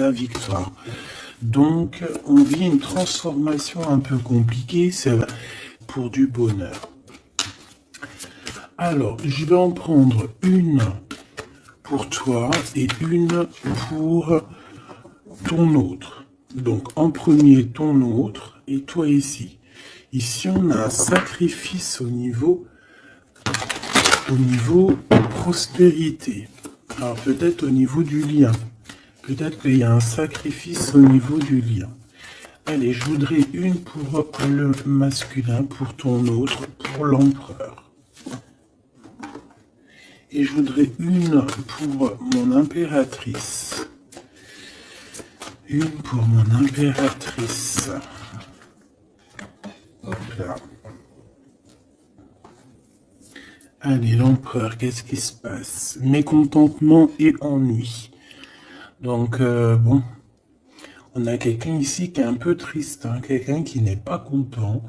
la victoire. Donc, on vit une transformation un peu compliquée, c'est pour du bonheur. Alors, je vais en prendre une pour toi et une pour ton autre. Donc, en premier, ton autre et toi ici. Ici, on a un sacrifice au niveau prospérité. Alors, peut-être au niveau du lien. Peut-être qu'il y a un sacrifice au niveau du lien. Allez, je voudrais une pour le masculin, pour ton autre, pour l'empereur. Et je voudrais une pour mon impératrice. Une pour mon impératrice. Hop là. Allez, l'empereur, qu'est-ce qui se passe? Mécontentement et ennui. Donc, bon, on a quelqu'un ici qui est un peu triste, hein, quelqu'un qui n'est pas content,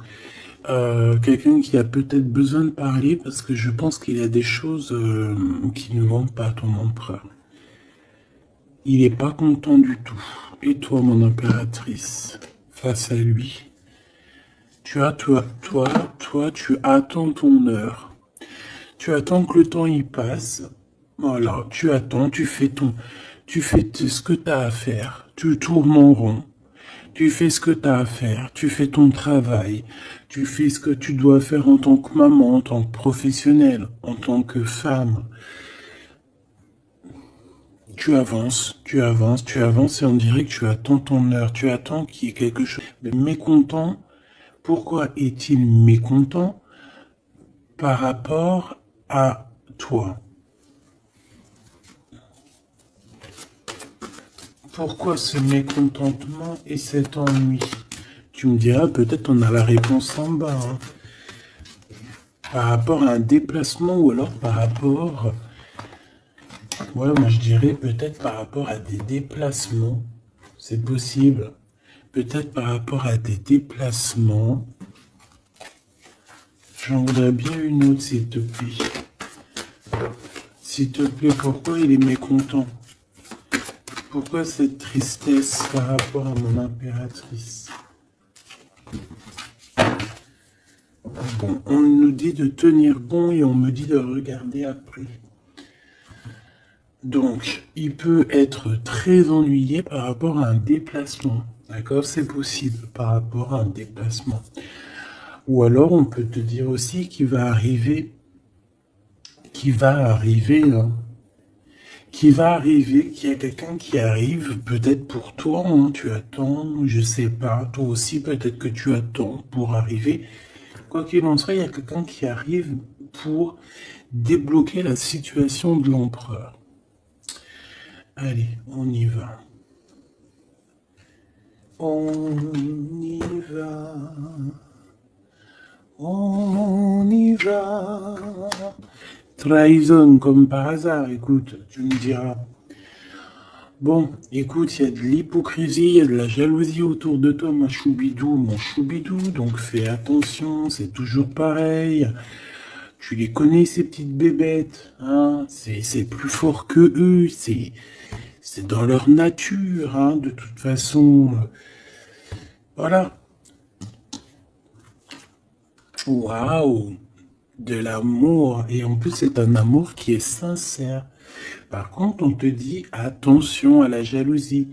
quelqu'un qui a peut-être besoin de parler parce que je pense qu'il y a des choses qui ne vont pas à ton empereur. Il n'est pas content du tout. Et toi, mon impératrice, face à lui, tu attends ton heure. Tu attends que le temps y passe. Voilà, tu attends, tu fais ce que tu as à faire. Tu tournes en rond. Tu fais ce que tu as à faire. Tu fais ton travail. Tu fais ce que tu dois faire en tant que maman, en tant que professionnelle, en tant que femme. Tu avances et on dirait que tu attends ton heure. Tu attends qu'il y ait quelque chose de mécontent. Pourquoi est-il mécontent par rapport à toi? Pourquoi ce mécontentement et cet ennui? Tu me diras, peut-être on a la réponse en bas. Hein. Par rapport à un déplacement ou alors par rapport... Ouais, moi je dirais peut-être par rapport à des déplacements. C'est possible. Peut-être par rapport à des déplacements. J'en voudrais bien une autre, s'il te plaît. S'il te plaît, pourquoi il est mécontent? Pourquoi cette tristesse par rapport à mon impératrice? Bon, on nous dit de tenir bon et on me dit de regarder après. Donc, il peut être très ennuyé par rapport à un déplacement. D'accord? C'est possible par rapport à un déplacement. Ou alors, on peut te dire aussi qu'il va arriver, qu'il y a quelqu'un qui arrive, peut-être pour toi, hein, tu attends, je sais pas, toi aussi peut-être que tu attends pour arriver. Quoi qu'il en soit, il y a quelqu'un qui arrive pour débloquer la situation de l'empereur. Allez, on y va. On y va. On y va. Trahison, comme par hasard, écoute, tu me diras. Bon, écoute, il y a de l'hypocrisie, il y a de la jalousie autour de toi, mon choubidou, donc fais attention, c'est toujours pareil. Tu les connais, ces petites bébêtes, hein, c'est plus fort que eux, c'est dans leur nature, hein, de toute façon. Voilà. Waouh, de l'amour, et en plus c'est un amour qui est sincère. Par contre, on te dit attention à la jalousie.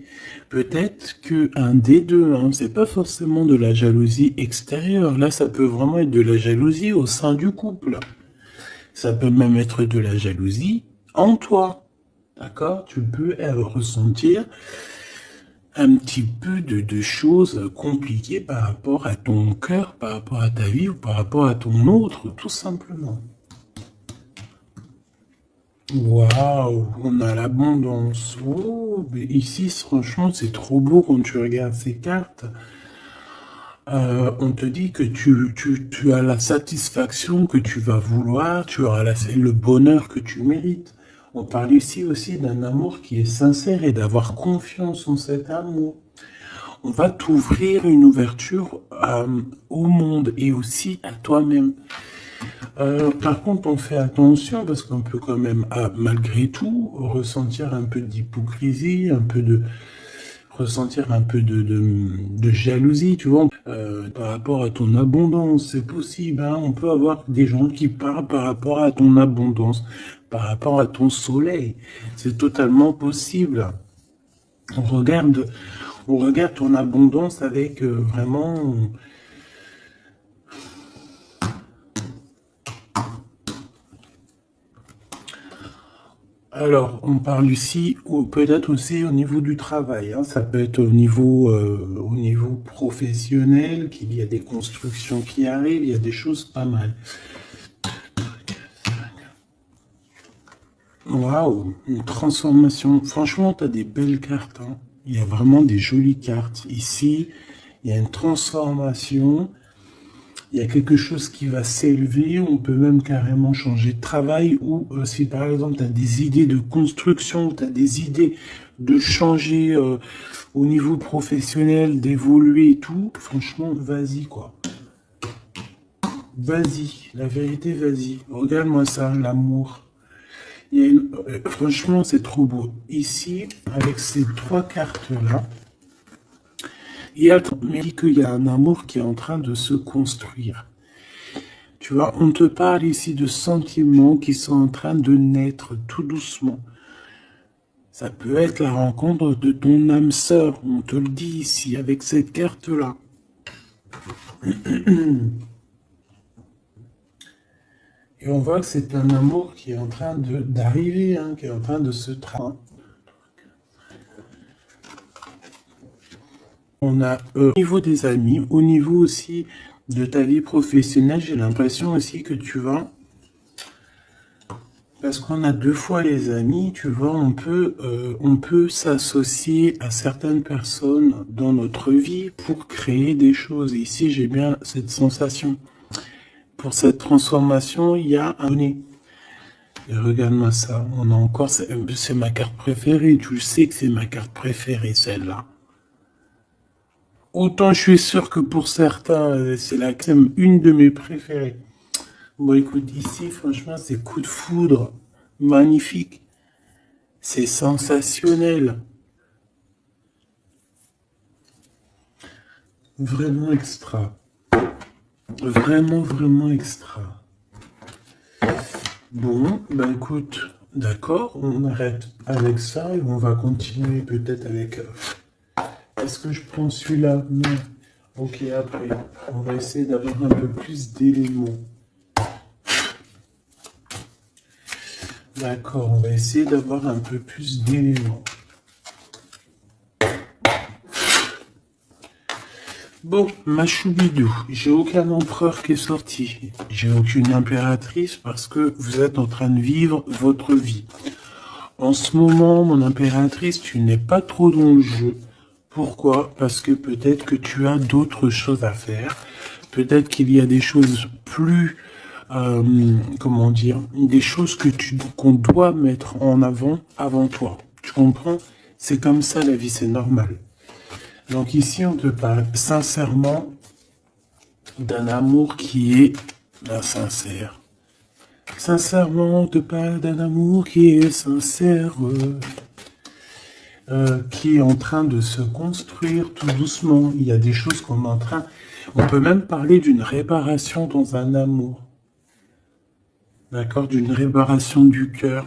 Peut-être qu'un des deux, hein, c'est pas forcément de la jalousie extérieure. Là, ça peut vraiment être de la jalousie au sein du couple. Ça peut même être de la jalousie en toi. D'accord? Tu peux ressentir un petit peu de choses compliquées par rapport à ton cœur, par rapport à ta vie ou par rapport à ton autre, tout simplement. Waouh, on a l'abondance. Oh, mais ici, franchement, c'est trop beau quand tu regardes ces cartes. On te dit que tu as la satisfaction que tu vas vouloir, tu auras le bonheur que tu mérites. On parle ici aussi d'un amour qui est sincère et d'avoir confiance en cet amour. On va t'ouvrir une ouverture au monde et aussi à toi-même. Par contre, on fait attention parce qu'on peut quand même, malgré tout, ressentir un peu d'hypocrisie, un peu de... ressentir un peu de jalousie, tu vois, par rapport à ton abondance. C'est possible, hein. On peut avoir des gens qui parlent par rapport à ton abondance, par rapport à ton soleil. C'est totalement possible. On regarde, on regarde ton abondance avec vraiment... Alors, on parle ici, ou peut-être aussi au niveau du travail, hein. Ça peut être au niveau professionnel, qu'il y a des constructions qui arrivent, il y a des choses pas mal. Waouh, une transformation. Franchement, tu as des belles cartes, hein. Il y a vraiment des jolies cartes. Ici, il y a une transformation. Il y a quelque chose qui va s'élever, on peut même carrément changer de travail, ou si par exemple tu as des idées de construction, tu as des idées de changer au niveau professionnel, d'évoluer et tout, franchement, vas-y quoi. Vas-y, la vérité, vas-y. Regarde-moi ça, l'amour. Franchement, c'est trop beau. Ici, avec ces trois cartes-là, il y a un amour qui est en train de se construire. Tu vois, on te parle ici de sentiments qui sont en train de naître tout doucement. Ça peut être la rencontre de ton âme sœur, on te le dit ici, avec cette carte-là. Et on voit que c'est un amour qui est en train d'arriver, hein, qui est en train de se tracer. On a au niveau des amis, au niveau aussi de ta vie professionnelle, j'ai l'impression aussi que tu vas... Parce qu'on a deux fois les amis, tu vois, on peut s'associer à certaines personnes dans notre vie pour créer des choses. Ici, j'ai bien cette sensation. Pour cette transformation, il y a un donné. Et regarde-moi ça, on a encore... C'est ma carte préférée, tu le sais que c'est ma carte préférée, celle-là. Autant je suis sûr que pour certains, c'est une de mes préférées. Bon, écoute, ici, franchement, c'est coup de foudre. Magnifique. C'est sensationnel. Vraiment extra. Vraiment, vraiment extra. Bon, ben écoute, d'accord, on arrête avec ça et on va continuer peut-être avec... Est-ce que je prends celui-là? Non. Ok, après, on va essayer d'avoir un peu plus d'éléments. D'accord, on va essayer d'avoir un peu plus d'éléments. Bon, ma choubidou, j'ai aucun empereur qui est sorti. J'ai aucune impératrice parce que vous êtes en train de vivre votre vie. En ce moment, mon impératrice, tu n'es pas trop dans le jeu. Pourquoi? Parce que peut-être que tu as d'autres choses à faire. Peut-être qu'il y a des choses plus... comment dire, des choses qu'on doit mettre en avant toi. Tu comprends? C'est comme ça la vie, c'est normal. Donc ici, on te parle sincèrement d'un amour qui est sincère. Sincèrement, on te parle d'un amour qui est sincère, qui est en train de se construire tout doucement. Il y a des choses qu'on est en train... On peut même parler d'une réparation dans un amour. D'accord, d'une réparation du cœur.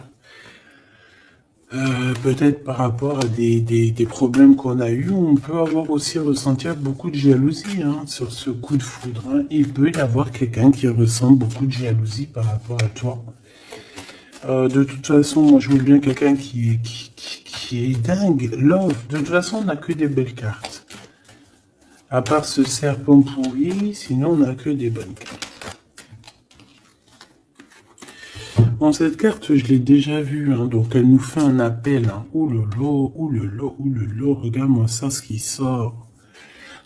Peut-être par rapport à des problèmes qu'on a eus, on peut avoir aussi ressentir beaucoup de jalousie hein, sur ce coup de foudre. Hein. Il peut y avoir quelqu'un qui ressent beaucoup de jalousie par rapport à toi. De toute façon, moi je veux bien quelqu'un qui est dingue, love. De toute façon, on n'a que des belles cartes. À part ce serpent pourri, sinon on n'a que des bonnes cartes. Bon, cette carte, je l'ai déjà vue, hein, donc elle nous fait un appel. Hein. Ouh le lot, regarde-moi ça, ce qui sort.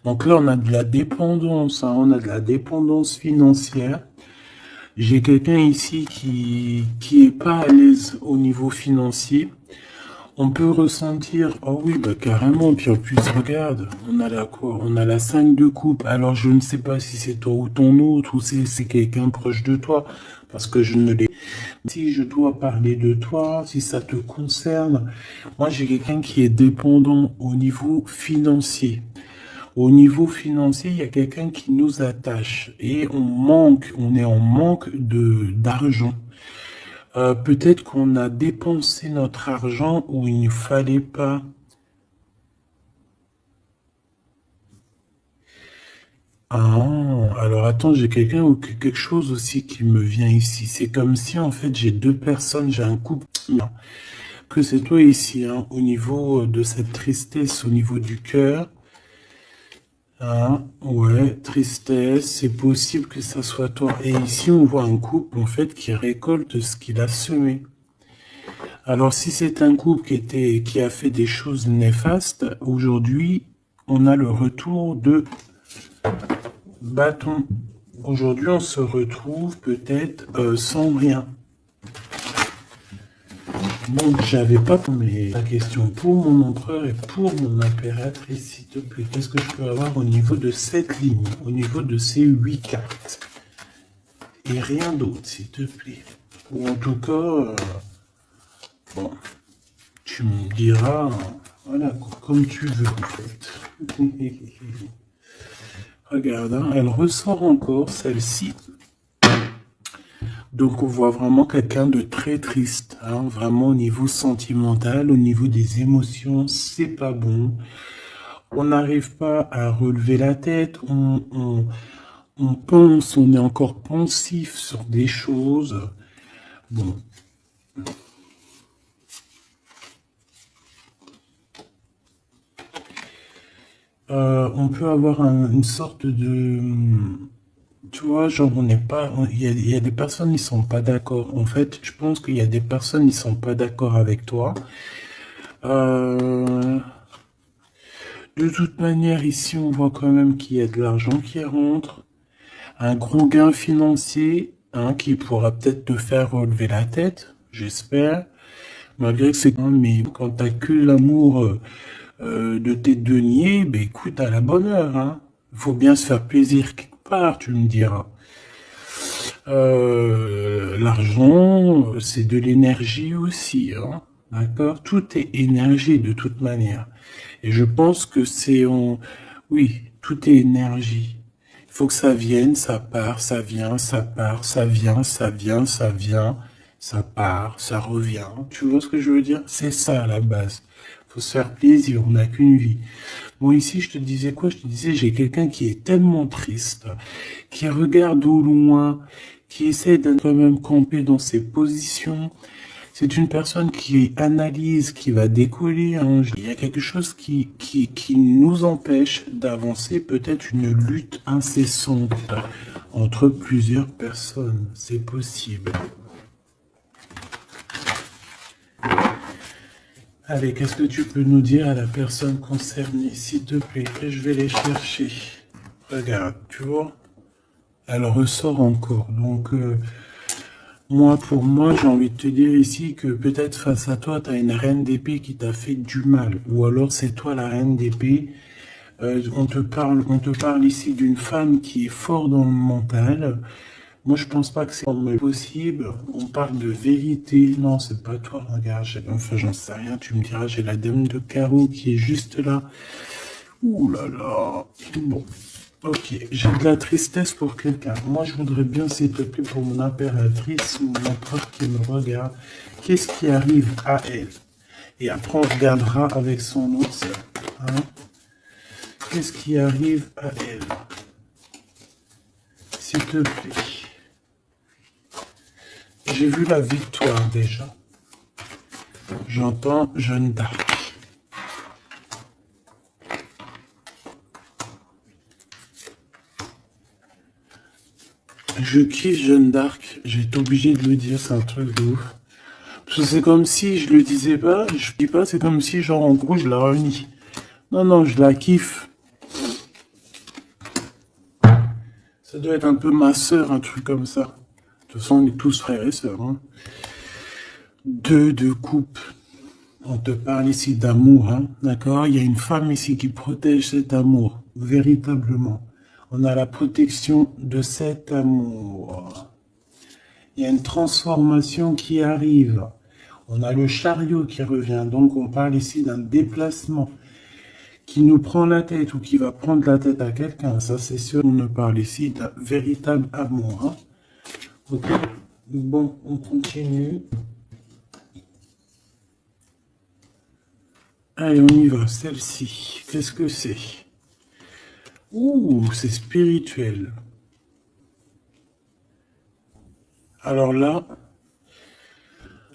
Donc là, on a de la dépendance, hein, on a de la dépendance financière. J'ai quelqu'un ici qui est pas à l'aise au niveau financier. On peut ressentir, oh oui, bah carrément, puis en plus, regarde, on a la quoi? On a la 5 de coupe. Alors, je ne sais pas si c'est toi ou ton autre, ou c'est quelqu'un proche de toi, parce que je ne l'ai... Si je dois parler de toi, si ça te concerne, moi j'ai quelqu'un qui est dépendant au niveau financier. Au niveau financier, il y a quelqu'un qui nous attache et on est en manque d'argent. Peut-être qu'on a dépensé notre argent où il ne fallait pas. Ah, alors attends, j'ai quelqu'un ou quelque chose aussi qui me vient ici. C'est comme si en fait j'ai deux personnes, j'ai un couple. Non, que c'est toi ici, hein, au niveau de cette tristesse, au niveau du cœur. Ah, ouais, tristesse, c'est possible que ça soit toi. Et ici, on voit un couple, en fait, qui récolte ce qu'il a semé. Alors, si c'est un couple qui a fait des choses néfastes, aujourd'hui, on a le retour de bâton. Aujourd'hui, on se retrouve peut-être sans rien. Bon, j'avais pas la question pour mon empereur et pour mon impératrice, s'il te plaît. Qu'est-ce que je peux avoir au niveau de cette ligne, au niveau de ces 8 cartes? Et rien d'autre, s'il te plaît. Ou en tout cas, bon, tu me diras, voilà, comme tu veux, en fait. Regarde, hein, elle ressort encore, celle-ci. Donc on voit vraiment quelqu'un de très triste, hein, vraiment au niveau sentimental, au niveau des émotions, c'est pas bon. On n'arrive pas à relever la tête, on pense, on est encore pensif sur des choses. Bon. On peut avoir une sorte de... Tu vois, genre, on n'est pas... Il y a des personnes, ils sont pas d'accord. En fait, je pense qu'il y a des personnes, ils sont pas d'accord avec toi. De toute manière, ici, on voit quand même qu'il y a de l'argent qui rentre. Un gros gain financier, hein, qui pourra peut-être te faire relever la tête, j'espère. Malgré que c'est... Mais quand t'as que l'amour de tes deniers, ben écoute, à la bonne heure, hein. Faut bien se faire plaisir quelque part, tu me diras. L'argent, c'est de l'énergie aussi, hein. D'accord? Tout est énergie de toute manière. Et je pense que oui, tout est énergie. Il faut que ça vienne, ça part, ça vient, ça part, ça vient, ça vient, ça vient, ça part, ça revient. Tu vois ce que je veux dire? C'est ça à la base. Faut se faire plaisir, on n'a qu'une vie. Bon, ici, je te disais quoi? Je te disais, j'ai quelqu'un qui est tellement triste, qui regarde au loin, qui essaie d'être quand même campé dans ses positions. C'est une personne qui analyse, qui va décoller. Hein. Il y a quelque chose qui nous empêche d'avancer, peut-être une lutte incessante entre plusieurs personnes. C'est possible. Allez, qu'est-ce que tu peux nous dire à la personne concernée, s'il te plaît? Je vais les chercher. Regarde, tu vois? Elle ressort encore. Donc, pour moi, j'ai envie de te dire ici que peut-être face à toi, tu as une reine d'épée qui t'a fait du mal. Ou alors, c'est toi la reine d'épée. On te parle ici d'une femme qui est forte dans le mental. Moi, je pense pas que c'est possible. On parle de vérité. Non, c'est pas toi. Regarde, enfin, j'en sais rien. Tu me diras, j'ai la dame de carreau qui est juste là. Ouh là là. Bon. Ok, j'ai de la tristesse pour quelqu'un. Moi, je voudrais bien, s'il te plaît, pour mon impératrice ou mon empereur qui me regarde, qu'est-ce qui arrive à elle? Et après, on regardera avec son autre. Hein? Qu'est-ce qui arrive à elle? S'il te plaît. J'ai vu la victoire déjà. J'entends Jeanne d'Arc. Je kiffe Jeanne d'Arc. J'ai été obligé de le dire, c'est un truc de ouf. Parce que c'est comme si je le disais pas, je dis pas, c'est comme si genre en gros je la renie. Non, non, je la kiffe. Ça doit être un peu ma sœur, un truc comme ça. De toute façon, on est tous frères et sœurs. Hein. Deux de coupe. On te parle ici d'amour, hein, d'accord? Il y a une femme ici qui protège cet amour, véritablement. On a la protection de cet amour. Il y a une transformation qui arrive. On a le chariot qui revient. Donc, on parle ici d'un déplacement qui nous prend la tête ou qui va prendre la tête à quelqu'un. Ça, c'est sûr. On ne parle ici d'un véritable amour. Hein. Ok. Bon, on continue. Allez, on y va. Celle-ci, qu'est-ce que c'est? Ouh, c'est spirituel. Alors là,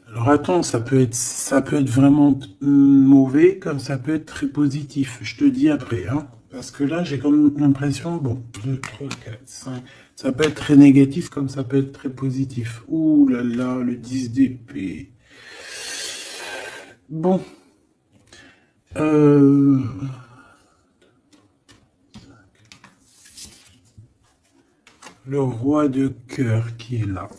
alors attends, ça peut être vraiment mauvais, comme ça peut être très positif. Je te dis après, hein. Parce que là, j'ai comme l'impression, bon, 2, 3, 4, 5, ça peut être très négatif, comme ça peut être très positif. Ouh là là, le 10 d'épée. Bon. Le roi de cœur qui est là.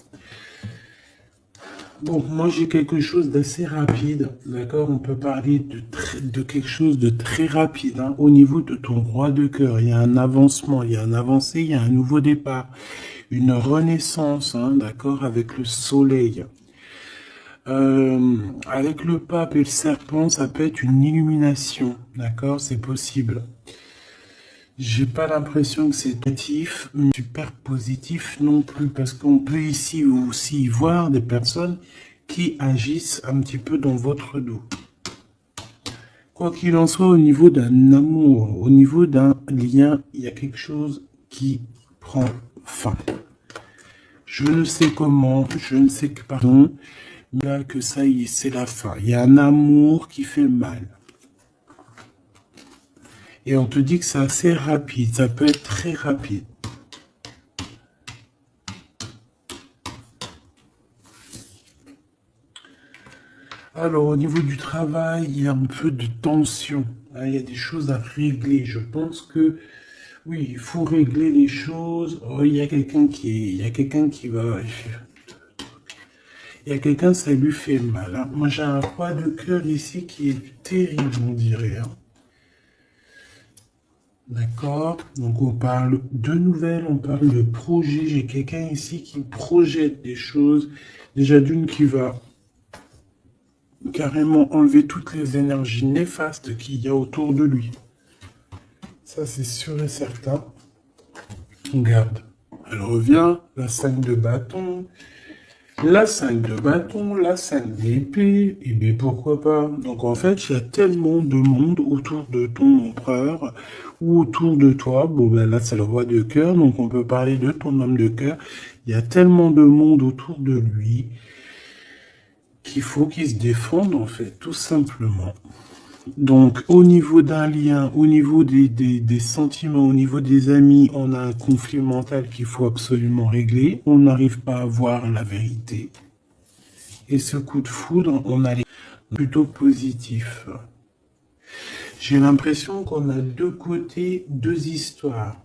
Bon, moi j'ai quelque chose d'assez rapide, d'accord? On peut parler de quelque chose de très rapide. Hein. Au niveau de ton roi de cœur, il y a un avancement, il y a un avancé, il y a un nouveau départ, une renaissance, hein, d'accord? Avec le soleil. Avec le pape et le serpent, ça peut être une illumination, d'accord? C'est possible. J'ai pas l'impression que c'est négatif, super positif non plus, parce qu'on peut ici aussi voir des personnes qui agissent un petit peu dans votre dos. Quoi qu'il en soit, au niveau d'un amour, au niveau d'un lien, il y a quelque chose qui prend fin. Je ne sais comment, je ne sais que pardon, mais là que ça y est, c'est la fin. Il y a un amour qui fait mal. Et on te dit que c'est assez rapide, ça peut être très rapide. Alors, au niveau du travail, il y a un peu de tension. Hein, il y a des choses à régler. Je pense que, oui, il faut régler les choses. Oh, il y a quelqu'un qui va... Il y a quelqu'un, ça lui fait mal. Hein. Moi, j'ai un roi de cœur ici qui est terrible, on dirait. Hein. D'accord. Donc, on parle de nouvelles, on parle de projets. J'ai quelqu'un ici qui projette des choses. Déjà, d'une qui va carrément enlever toutes les énergies néfastes qu'il y a autour de lui. Ça, c'est sûr et certain. Regarde. Elle revient. La 5 de bâton. La 5 de bâton, la 5 d'épée, et bien pourquoi pas. Donc en fait, il y a tellement de monde autour de ton empereur, ou autour de toi, bon ben là c'est le roi de cœur, donc on peut parler de ton homme de cœur, il y a tellement de monde autour de lui, qu'il faut qu'il se défende en fait, tout simplement. Donc, au niveau d'un lien, au niveau des sentiments, au niveau des amis, on a un conflit mental qu'il faut absolument régler. On n'arrive pas à voir la vérité. Et ce coup de foudre, on a les plutôt positifs. J'ai l'impression qu'on a deux côtés, deux histoires.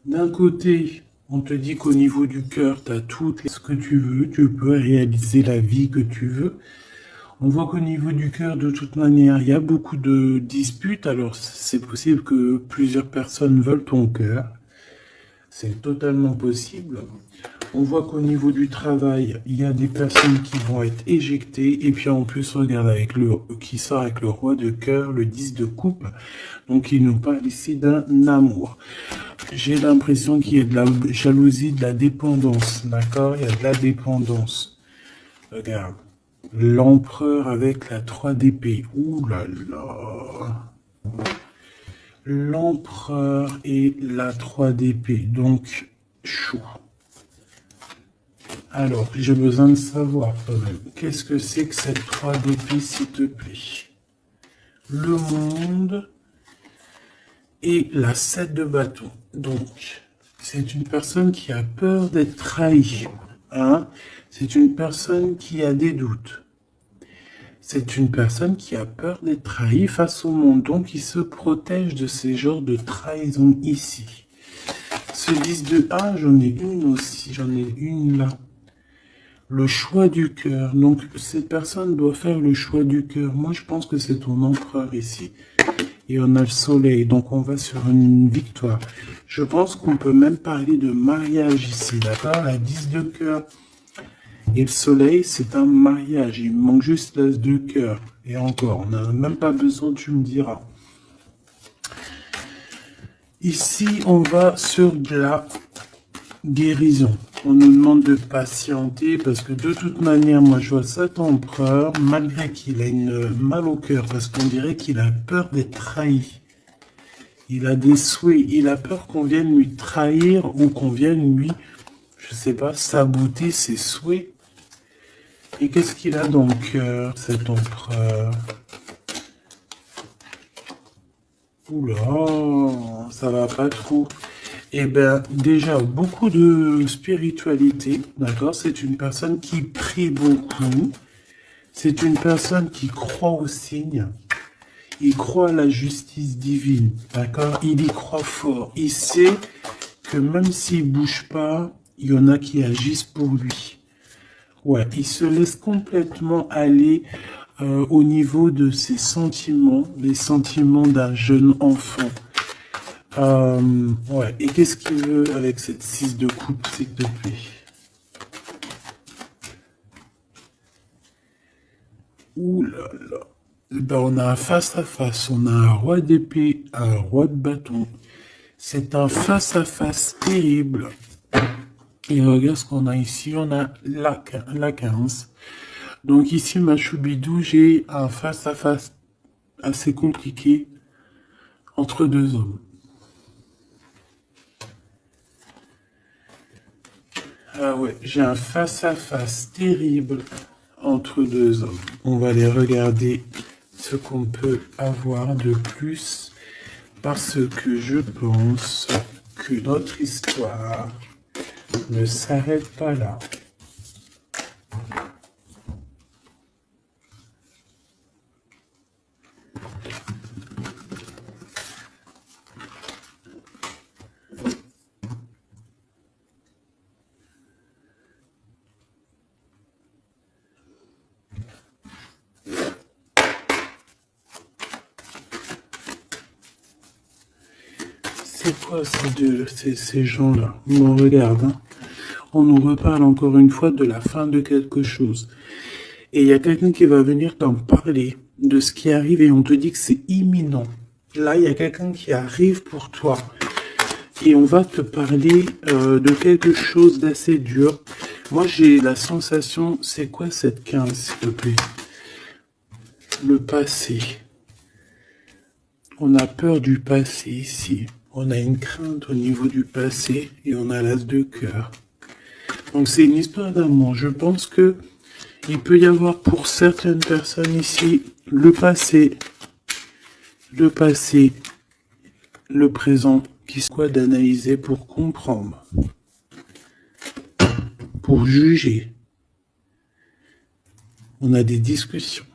D'un côté, on te dit qu'au niveau du cœur, tu as tout ce que tu veux, tu peux réaliser la vie que tu veux. On voit qu'au niveau du cœur, de toute manière, il y a beaucoup de disputes. Alors, c'est possible que plusieurs personnes veulent ton cœur. C'est totalement possible. On voit qu'au niveau du travail, il y a des personnes qui vont être éjectées. Et puis, en plus, regarde, avec qui sort avec le roi de cœur, le 10 de coupe. Donc, il nous parle ici d'un amour. J'ai l'impression qu'il y a de la jalousie, de la dépendance. D'accord? Il y a de la dépendance. Regarde. L'empereur avec la 3 d'épée. Ouh là là. L'empereur et la 3 d'épée. Donc, chaud. Alors, j'ai besoin de savoir quand même. Qu'est-ce que c'est que cette 3 d'épée, s'il te plaît? Le monde et la 7 de bâton. Donc, c'est une personne qui a peur d'être trahie. Hein? C'est une personne qui a des doutes. C'est une personne qui a peur d'être trahie face au monde, donc il se protège de ces genres de trahison ici. Ce 10 de A, j'en ai une aussi, j'en ai une là. Le choix du cœur, donc cette personne doit faire le choix du cœur. Moi je pense que c'est ton empereur ici. et on a le soleil. Donc on va sur une victoire. Je pense qu'on peut même parler de mariage ici, d'accord? La 10 de cœur et le soleil, c'est un mariage. Il me manque juste l'as de cœur. Et encore, on n'a même pas besoin, tu me diras. Ici, on va sur de la guérison. On nous demande de patienter parce que de toute manière, moi je vois cet empereur, malgré qu'il a une mal au cœur, parce qu'on dirait qu'il a peur d'être trahi. Il a des souhaits, il a peur qu'on vienne lui trahir ou qu'on vienne lui, je sais pas, saboter ses souhaits. Et qu'est-ce qu'il a dans le cœur, cet empereur? Oula, ça va pas trop. Eh bien, déjà, beaucoup de spiritualité, d'accord? C'est une personne qui prie beaucoup. C'est une personne qui croit aux signes. Il croit à la justice divine, d'accord? Il y croit fort. Il sait que même s'il bouge pas, il y en a qui agissent pour lui. Ouais, il se laisse complètement aller au niveau de ses sentiments, les sentiments d'un jeune enfant. Ouais, et qu'est-ce qu'il veut avec cette 6 de coupe, s'il te plaît? Ouh là là. Ben, on a un face-à-face, on a un roi d'épée, un roi de bâton. C'est un face-à-face terrible. Et regarde ce qu'on a ici, on a la 15. Donc ici, ma choubidou, j'ai un face-à-face assez compliqué entre deux hommes. Ah ouais, j'ai un face-à-face terrible entre deux hommes. On va aller regarder ce qu'on peut avoir de plus parce que je pense que notre histoire ne s'arrête pas là. C'est quoi ces gens-là? On regarde, hein. On nous reparle encore une fois de la fin de quelque chose. Et il y a quelqu'un qui va venir t'en parler de ce qui arrive et on te dit que c'est imminent. Là, il y a quelqu'un qui arrive pour toi. Et on va te parler de quelque chose d'assez dur. Moi, j'ai la sensation, c'est quoi cette 15, s'il te plaît? Le passé. On a peur du passé ici. On a une crainte au niveau du passé et on a l'as de cœur. Donc c'est une histoire d'amour. Je pense que il peut y avoir pour certaines personnes ici le passé, le présent, qui soit d'analyser pour comprendre, pour juger. On a des discussions.